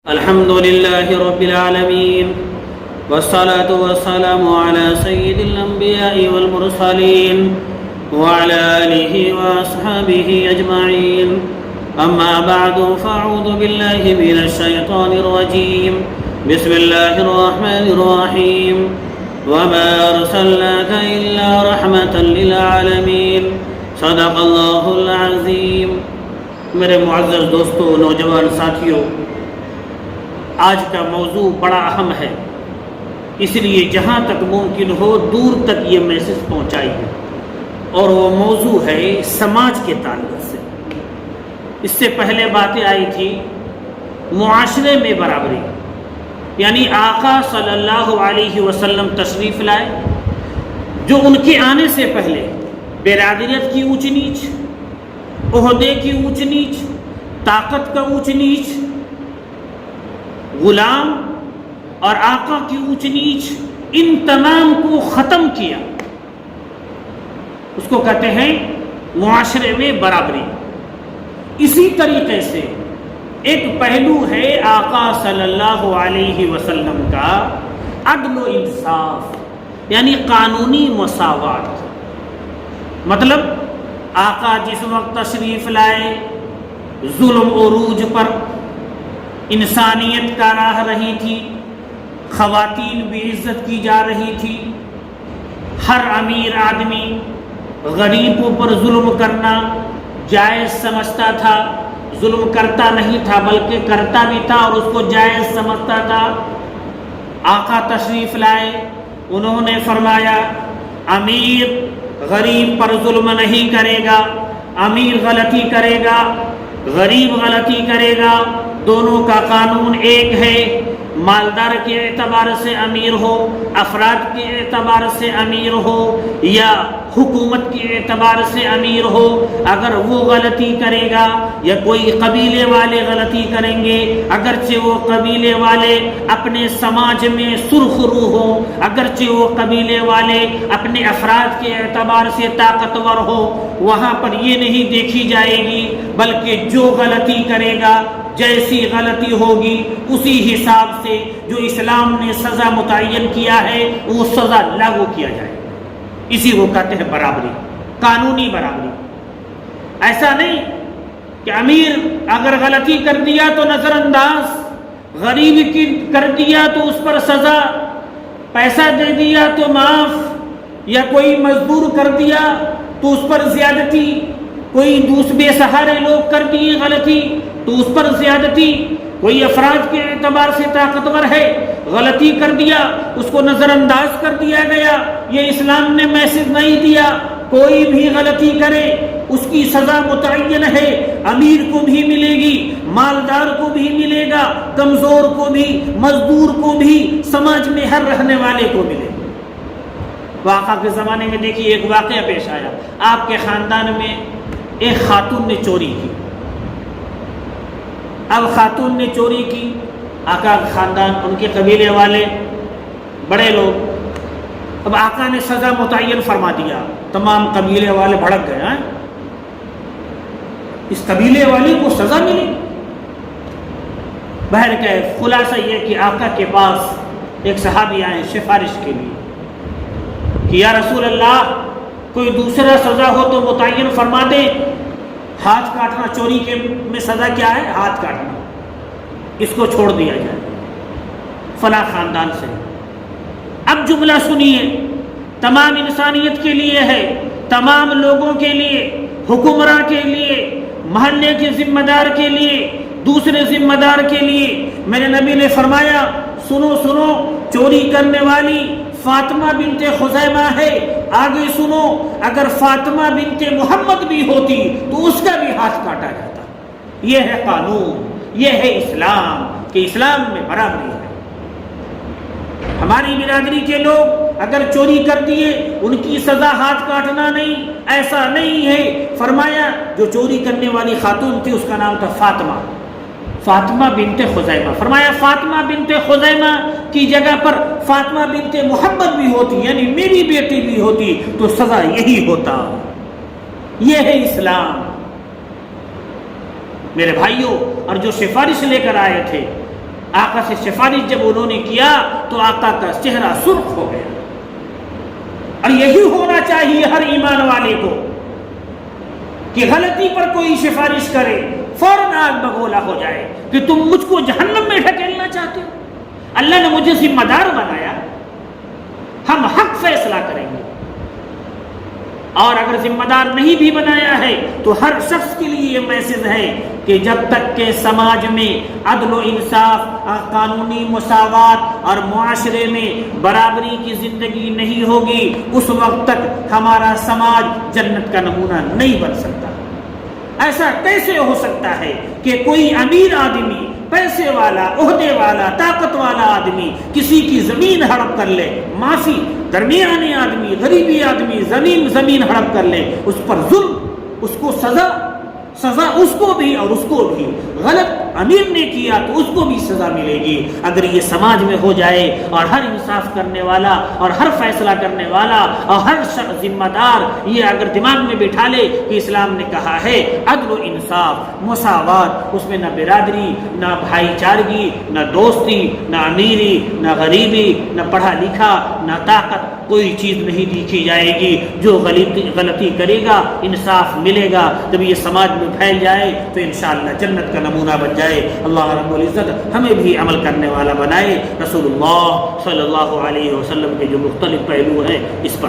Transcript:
الحمد لله رب العالمين والصلاة والسلام على سيد الأنبياء والمرسلين وعلى آله وأصحابه أجمعين أما بعد فأعوذ بالله من الشيطان الرجيم بسم الله الرحمن الرحيم وما أرسلناك إلا رحمة للعالمين صدق الله العظيم. میرے معزز دوستو، نوجوان ساتھیوں، آج کا موضوع بڑا اہم ہے، اس لیے جہاں تک ممکن ہو دور تک یہ میسج پہنچائیے، اور وہ موضوع ہے سماج کے تعلق سے. اس سے پہلے باتیں آئی تھی معاشرے میں برابری، یعنی آقا صلی اللہ علیہ وسلم تشریف لائے، جو ان کے آنے سے پہلے برادریت کی اونچ نیچ، عہدے کی اونچ نیچ، طاقت کا اونچ نیچ، غلام اور آقا کی اونچ نیچ، ان تمام کو ختم کیا. اس کو کہتے ہیں معاشرے میں برابری. اسی طریقے سے ایک پہلو ہے آقا صلی اللہ علیہ وسلم کا عدل و انصاف، یعنی قانونی مساوات. مطلب آقا جس وقت تشریف لائے، ظلم عروج پر، انسانیت کا راہ رہی تھی، خواتین بھی عزت کی جا رہی تھی، ہر امیر آدمی غریبوں پر ظلم کرنا جائز سمجھتا تھا، ظلم کرتا نہیں تھا بلکہ کرتا بھی تھا اور اس کو جائز سمجھتا تھا. آقا تشریف لائے، انہوں نے فرمایا امیر غریب پر ظلم نہیں کرے گا، امیر غلطی کرے گا، غریب غلطی کرے گا، دونوں کا قانون ایک ہے. مالدار کے اعتبار سے امیر ہو، افراد کے اعتبار سے امیر ہو، یا حکومت کے اعتبار سے امیر ہو، اگر وہ غلطی کرے گا یا کوئی قبیلے والے غلطی کریں گے، اگرچہ وہ قبیلے والے اپنے سماج میں سرخ رو ہوں، اگرچہ وہ قبیلے والے اپنے افراد کے اعتبار سے طاقتور ہو، وہاں پر یہ نہیں دیکھی جائے گی، بلکہ جو غلطی کرے گا، جیسی غلطی ہوگی اسی حساب سے جو اسلام نے سزا متعین کیا ہے وہ سزا لاگو کیا جائے. اسی کو کہتے ہیں برابری، قانونی برابری. ایسا نہیں کہ امیر اگر غلطی کر دیا تو نظر انداز، غریب کی کر دیا تو اس پر سزا، پیسہ دے دیا تو معاف، یا کوئی مزدور کر دیا تو اس پر زیادتی، کوئی بے سہارے لوگ کر دیے غلطی تو اس پر زیادتی، کوئی افراد کے اعتبار سے طاقتور ہے غلطی کر دیا اس کو نظر انداز کر دیا گیا. یہ اسلام نے میسج نہیں دیا. کوئی بھی غلطی کرے اس کی سزا متعین ہے، امیر کو بھی ملے گی، مالدار کو بھی ملے گا، کمزور کو بھی، مزدور کو بھی، سماج میں ہر رہنے والے کو ملے گا. آقا کے زمانے میں دیکھیے ایک واقعہ پیش آیا. آپ کے خاندان میں ایک خاتون نے چوری کی. اب خاتون نے چوری کی، آقا کا خاندان، ان کے قبیلے والے بڑے لوگ، اب آقا نے سزا متعین فرما دیا. تمام قبیلے والے بھڑک گئے ہیں، اس قبیلے والی کو سزا ملی. بہر کے خلاصہ یہ کہ آقا کے پاس ایک صحابی آئے سفارش کے لیے کہ یا رسول اللہ کوئی دوسرا سزا ہو تو متعین فرما دیں. ہاتھ کاٹنا چوری کے میں سزا کیا ہے؟ ہاتھ کاٹنا. اس کو چھوڑ دیا جائے فلاں خاندان سے. اب جملہ سنیے، تمام انسانیت کے لیے ہے، تمام لوگوں کے لیے، حکمراں کے لیے، محلے کے ذمہ دار کے لیے، دوسرے ذمہ دار کے لیے. میرے نبی نے فرمایا سنو سنو، چوری کرنے والی فاطمہ بنت خزیمہ ہے. آگے سنو، اگر فاطمہ بنت محمد بھی ہوتی تو اس کا بھی ہاتھ کاٹا جاتا. یہ ہے قانون، یہ ہے اسلام، کہ اسلام میں برابری ہے. ہماری برادری کے لوگ اگر چوری کر دیے ان کی سزا ہاتھ کاٹنا نہیں، ایسا نہیں ہے. فرمایا جو چوری کرنے والی خاتون تھی اس کا نام تھا فاطمہ بنت خزیمہ. فرمایا فاطمہ بنت خزیمہ کی جگہ پر فاطمہ بنت محمد بھی ہوتی، یعنی میری بیٹی بھی ہوتی تو سزا یہی ہوتا. یہ ہے اسلام. میرے بھائیوں، اور جو سفارش لے کر آئے تھے آقا سے سفارش جب انہوں نے کیا تو آقا کا چہرہ سرخ ہو گیا. اور یہی ہونا چاہیے ہر ایمان والے کو کہ غلطی پر کوئی سفارش کرے فوراً آگ بگولا ہو جائے کہ تم مجھ کو جہنم میں ڈھکیلنا چاہتے ہو. اللہ نے مجھے ذمہ دار بنایا، ہم حق فیصلہ کریں گے. اور اگر ذمہ دار نہیں بھی بنایا ہے تو ہر شخص کے لیے یہ میسج ہے کہ جب تک کہ سماج میں عدل و انصاف، قانونی مساوات اور معاشرے میں برابری کی زندگی نہیں ہوگی، اس وقت تک ہمارا سماج جنت کا نمونہ نہیں بن سکتا. ایسا کیسے ہو سکتا ہے کہ کوئی امیر آدمی، پیسے والا، عہدے والا، طاقت والا آدمی کسی کی زمین ہڑپ کر لے، معافی درمیانی آدمی، غریبی آدمی زمین ہڑپ کر لے، اس پر ظلم، اس کو سزا اس کو بھی اور اس کو بھی. غلط امیر نے کیا تو اس کو بھی سزا ملے گی. اگر یہ سماج میں ہو جائے اور ہر انصاف کرنے والا اور ہر فیصلہ کرنے والا اور ہر شخص ذمہ دار یہ اگر دماغ میں بٹھا لے کہ اسلام نے کہا ہے عدل و انصاف، مساوات، اس میں نہ برادری، نہ بھائی چارگی، نہ دوستی، نہ امیری، نہ غریبی، نہ پڑھا لکھا، نہ طاقت، کوئی چیز نہیں دیکھی جائے گی. جو غلطی کرے گا انصاف ملے گا. جب یہ سماج میں پھیل جائے تو انشاءاللہ جنت کا نمونہ بن جائے. اللہ رب العزت ہمیں بھی عمل کرنے والا بنائے. رسول اللہ صلی اللہ علیہ وسلم کے جو مختلف پہلو ہیں اس پر